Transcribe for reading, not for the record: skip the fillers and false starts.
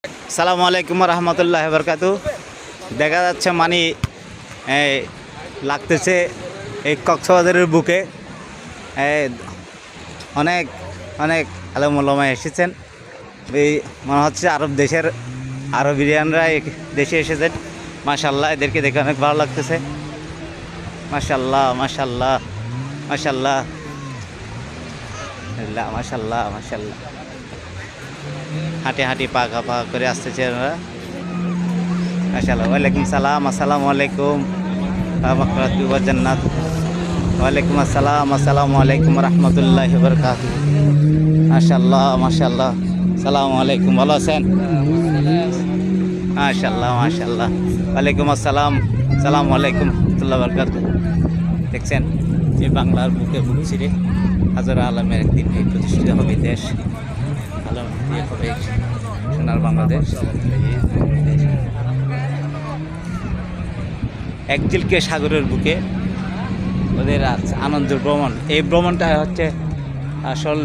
আসসালামু আলাইকুম রহমতুল্লাহ বরকাতু। দেখা যাচ্ছে মানে লাগতেছে এই কক্সবাজারের বুকে অনেক অনেক আলেম ওলামা এসেছেন। এই মনে হচ্ছে আরব দেশের আরবিয়ানরা দেশে এসেছেন। মাশাআল্লাহ, এদেরকে দেখে অনেক ভালো লাগতেছে। মাশাআল্লাহ মাশাআল্লাহ মাশাআল্লাহ মাশাআল্লাহ মাশাআল্লাহ। হাঁটি হাঁটি পাকা পাকা করে আসতেছে ওরা। মাশাআল্লাহ। ওয়ালাইকুম সালাম, আসসালামু আলাইকুম মাগফিরাতু ওয়া জান্নাত। ওয়ালাইকুম আসসালাম, আসসালামু আলাইকুম রহমতুল্লাহি ওয়া বারাকাতুহু। মাশাআল্লাহ মাশাআল্লাহ। আসসালামু আলাইকুম, ভালো আছেন? মাশাআল্লাহ মাশাআল্লাহ। ওয়ালাইকুম আসসালাম, আসসালামু আলাইকুম রহমতুল্লাহি ওয়া বারাকাতুহু। দেখছেন যে বাংলার বুকে বুক ছিঁড়ে হাজার আলমের একদিন এই প্রতিষ্ঠিত হবে দেশ। আলম হবে সোনার বাংলাদেশ। একদিলকে সাগরের বুকে ওদের আনন্দ ভ্রমণ, এই ভ্রমণটা হচ্ছে আসল।